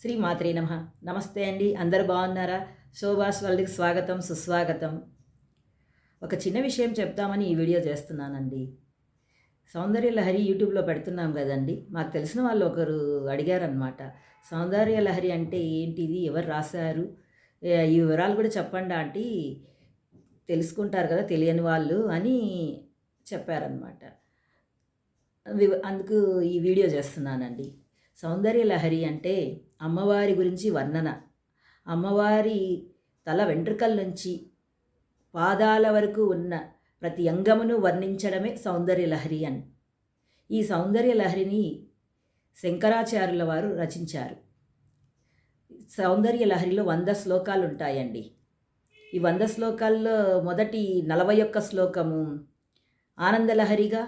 శ్రీ మాత్రే నమః. నమస్తే అండి. అందరూ బాగున్నారా? శోభాస్ వరల్డ్‌కి స్వాగతం, సుస్వాగతం. ఒక చిన్న విషయం చెప్తామని ఈ వీడియో చేస్తున్నానండి. సౌందర్య లహరి యూట్యూబ్‌లో పెడుతున్నాం గదండీ! మాకు తెలిసిన వాళ్ళు ఒకరు అడిగారనమాట. సౌందర్య లహరి అంటే ఏంటిది? ఎవరు రాసారు? ఈ వివరాలు కూడా చెప్పండి ఆంటీ, తెలుసుకుంటారు కదా తెలియని వాళ్ళు అని చెప్పారనమాట. అందుకు ఈ వీడియో చేస్తున్నానండి. సౌందర్య లహరి అంటే అమ్మవారి గురించి వర్ణన. అమ్మవారి తల వెంట్రుకల నుంచి పాదాల వరకు ఉన్న ప్రతి అంగమును వర్ణించడమే సౌందర్య లహరి అని. ఈ సౌందర్య లహరిని శంకరాచార్యుల వారు రచించారు. సౌందర్య లహరిలో 100 శ్లోకాలు ఉంటాయండి. ఈ 100 శ్లోకాల్లో మొదటి 41 శ్లోకము ఆనందలహరిగా,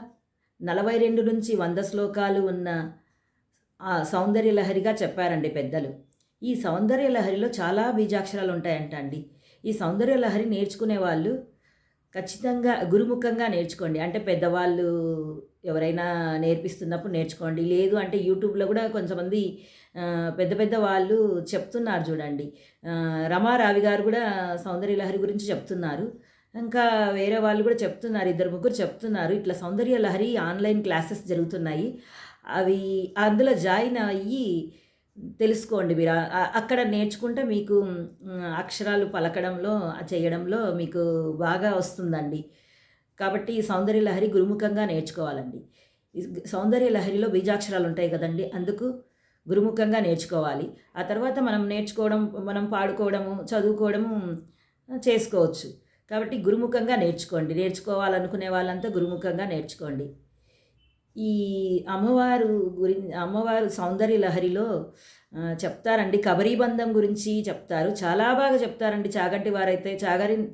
42 నుంచి 100 శ్లోకాలు ఉన్న సౌందర్య లహరిగా చెప్పారండి పెద్దలు. ఈ సౌందర్య లహరిలో చాలా బీజాక్షరాలు ఉంటాయంట అండి. ఈ సౌందర్య లహరి నేర్చుకునే వాళ్ళు ఖచ్చితంగా గురుముఖంగా నేర్చుకోండి. అంటే పెద్దవాళ్ళు ఎవరైనా నేర్పిస్తున్నప్పుడు నేర్చుకోండి. లేదు అంటే యూట్యూబ్‌లో కూడా కొంతమంది పెద్ద పెద్ద వాళ్ళు చెప్తున్నారు చూడండి. రమారావి గారు కూడా సౌందర్య లహరి గురించి చెప్తున్నారు. ఇంకా వేరే వాళ్ళు కూడా చెప్తున్నారు. ఇద్దరు ముగ్గురు చెప్తున్నారు. ఇట్లా సౌందర్య లహరి ఆన్‌లైన్ క్లాసెస్ జరుగుతున్నాయి. అవి అందులో జాయిన్ అయ్యి తెలుసుకోండి మీరు. అక్కడ నేర్చుకుంటే మీకు అక్షరాలు పలకడంలో, చేయడంలో మీకు బాగా వస్తుందండి. కాబట్టి సౌందర్య లహరి గురుముఖంగా నేర్చుకోవాలండి. ఈ సౌందర్య లహరిలో బీజాక్షరాలు ఉంటాయి కదండీ! అందుకు గురుముఖంగా నేర్చుకోవాలి. ఆ తర్వాత మనం నేర్చుకోవడం, మనం పాడుకోవడము, చదువుకోవడము చేసుకోవచ్చు. కాబట్టి గురుముఖంగా నేర్చుకోండి. నేర్చుకోవాలనుకునే వాళ్ళంతా గురుముఖంగా నేర్చుకోండి. ఈ అమ్మవారు సౌందర్య లహరిలో చెప్తారండి. కబరీబంధం గురించి చెప్తారు. చాలా బాగా చెప్తారండి చాగంటి వారైతే.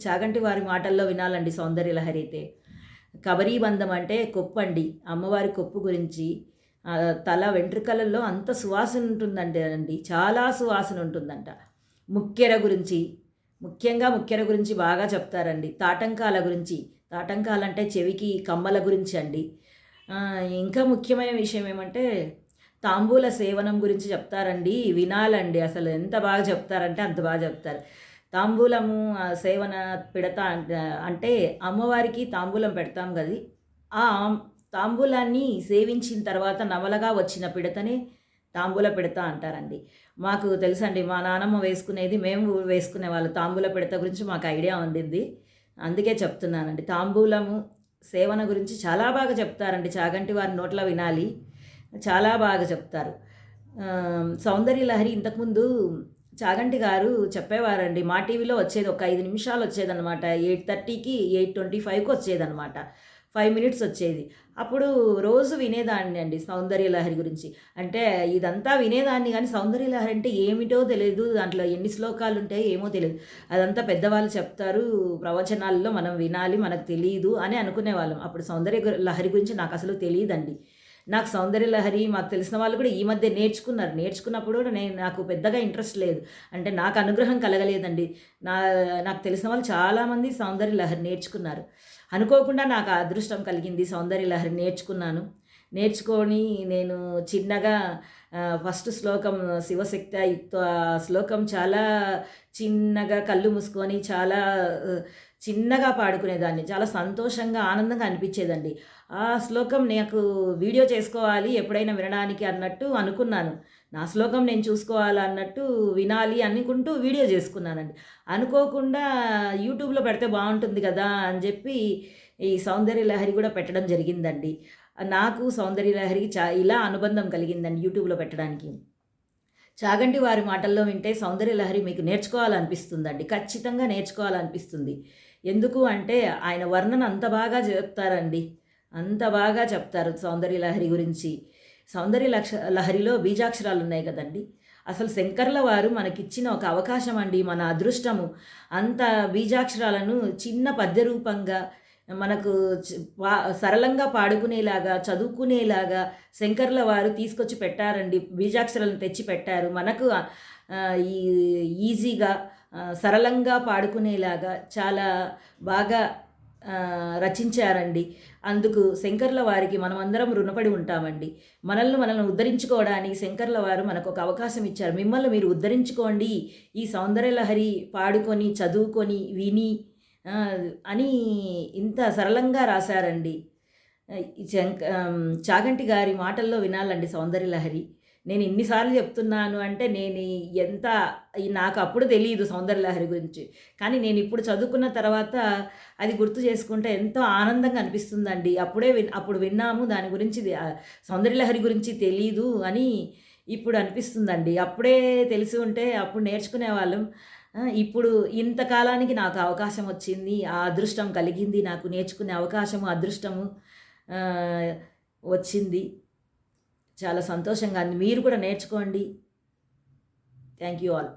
చాగంటి వారి మాటల్లో వినాలండి సౌందర్య లహరి అయితే. కబరీబంధం అంటే కొప్పండి. అమ్మవారి కొప్పు గురించి తల వెంట్రుకలలో అంత సువాసన ఉంటుందండి అండి. చాలా సువాసన ఉంటుందంట. ముక్కెర గురించి, ముఖ్యంగా ముక్కెర గురించి బాగా చెప్తారండి. తాటంకాల గురించి, తాటంకాలంటే చెవికి కమ్మల గురించి అండి. ఇంకా ముఖ్యమైన విషయం ఏమంటే తాంబూల సేవనం గురించి చెప్తారండి. వినాలండి. అసలు ఎంత బాగా చెప్తారంటే అంత బాగా చెప్తారు. తాంబూలము సేవన పిడత అంటే అమ్మవారికి తాంబూలం పెడతాం గది. ఆ తాంబూలాన్ని సేవించిన తర్వాత నవలగా వచ్చిన పిడతనే తాంబూల పిడత అంటారండి. మాకు తెలుసండి. మా నానమ్మ వేసుకునేది, మేము వేసుకునేవాళ్ళం. తాంబూల పిడత గురించి మాకు ఐడియా ఉండిద్ది. అందుకే చెప్తున్నానండి. తాంబూలము సేవన గురించి చాలా బాగా చెప్తారండి. చాగంటి వారి నోట్ల వినాలి. చాలా బాగా చెప్తారు. సౌందర్య లహరి ఇంతకుముందు చాగంటి గారు చెప్పేవారండి. మా టీవీలో వచ్చేది. ఒక 5 నిమిషాలు వచ్చేదనమాట. 8:30కి 8:25కి వచ్చేదనమాట. 5 మినిట్స్ వచ్చేది. అప్పుడు రోజు వినేదాన్ని అండి సౌందర్య లహరి గురించి. అంటే ఇదంతా వినేదాన్ని కానీ సౌందర్య లహరి అంటే ఏమిటో తెలియదు. దాంట్లో ఎన్ని శ్లోకాలు ఉంటాయో ఏమో తెలియదు. అదంతా పెద్దవాళ్ళు చెప్తారు. ప్రవచనాల్లో మనం వినాలి, మనకు తెలీదు అని అనుకునేవాళ్ళం. అప్పుడు సౌందర్య లహరి గురించి నాకు అసలు తెలీదండి. నాకు సౌందర్య లహరి మాకు తెలిసిన వాళ్ళు కూడా ఈ మధ్య నేర్చుకున్నారు. నేర్చుకున్నప్పుడు కూడా నాకు పెద్దగా ఇంట్రెస్ట్ లేదు. అంటే నాకు అనుగ్రహం కలగలేదండి. నా నాకు తెలిసిన వాళ్ళు చాలామంది సౌందర్య లహరి నేర్చుకున్నారు. అనుకోకుండా నాకు ఆ అదృష్టం కలిగింది. సౌందర్య లహరి నేర్చుకున్నాను. నేర్చుకొని నేను చిన్నగా ఫస్ట్ శ్లోకం శివశక్తియుక్త శ్లోకం చాలా చిన్నగా కళ్ళు మూసుకొని చాలా చిన్నగా పాడుకునేదాన్ని. చాలా సంతోషంగా, ఆనందంగా అనిపించేదండి. ఆ శ్లోకం నాకు వీడియో చేసుకోవాలి ఎప్పుడైనా వినడానికి అన్నట్టు అనుకున్నాను. నా శ్లోకం నేను చూసుకోవాలన్నట్టు వినాలి అనుకుంటూ వీడియో చేసుకున్నానండి. అనుకోకుండా యూట్యూబ్‌లో పెడితే బావుంటుంది కదా అని చెప్పి ఈ సౌందర్య లహరి కూడా పెట్టడం జరిగిందండి. నాకు సౌందర్య లహరికి ఇలా అనుబంధం కలిగిందండి యూట్యూబ్‌లో పెట్టడానికి. చాగంటి వారి మాటల్లో వింటే సౌందర్య లహరి మీకు నేర్చుకోవాలనిపిస్తుందండి. ఖచ్చితంగా నేర్చుకోవాలనిపిస్తుంది. ఎందుకు అంటే ఆయన వర్ణన అంత బాగా చెప్తారండి. అంత బాగా చెప్తారు సౌందర్య లహరి గురించి. సౌందర్య లహరిలో బీజాక్షరాలున్నాయి కదండీ! అసలు శంకర్ల వారు మనకిచ్చిన ఒక అవకాశం అండి. మన అదృష్టము. అంత బీజాక్షరాలను చిన్న పద్య రూపంగా మనకు సరళంగా పాడుకునేలాగా, చదువుకునేలాగా శంకర్ల వారు తీసుకొచ్చి పెట్టారండి. బీజాక్షరాలను తెచ్చి పెట్టారు. మనకు ఈ ఈజీగా సరళంగా పాడుకునేలాగా చాలా బాగా రచించారండి. అందుకు శంకర్ల వారికి మనమందరం రుణపడి ఉంటామండి. మనల్ని ఉద్ధరించుకోవడానికి శంకర్ల వారు మనకొక అవకాశం ఇచ్చారు. మిమ్మల్ని మీరు ఉద్ధరించుకోండి. ఈ సౌందర్యలహరి పాడుకొని, చదువుకొని, విని అని ఇంత సరళంగా రాశారండి. చాగంటి గారి మాటల్లో వినాలండి సౌందర్యలహరి. నేను ఇన్ని సార్లు చెప్తున్నాను అంటే ఎంత నాకు అప్పుడు తెలీదు సౌందర్యలహరి గురించి. కానీ నేనిప్పుడు చదువుకున్న తర్వాత అది గుర్తు చేసుకుంటే ఎంతో ఆనందంగా అనిపిస్తుందండి. అప్పుడు విన్నాము దాని గురించి సౌందర్యలహరి గురించి తెలీదు అని ఇప్పుడు అనిపిస్తుందండి. అప్పుడే తెలిసి ఉంటే అప్పుడు నేర్చుకునేవాళ్ళం. ఇప్పుడు ఇంతకాలానికి నాకు అవకాశం వచ్చింది. ఆ అదృష్టం కలిగింది. నాకు నేర్చుకునే అవకాశము, అదృష్టము వచ్చింది. చాలా సంతోషంగా ఉంది. మీరు కూడా నేర్చుకోండి. Thank you all.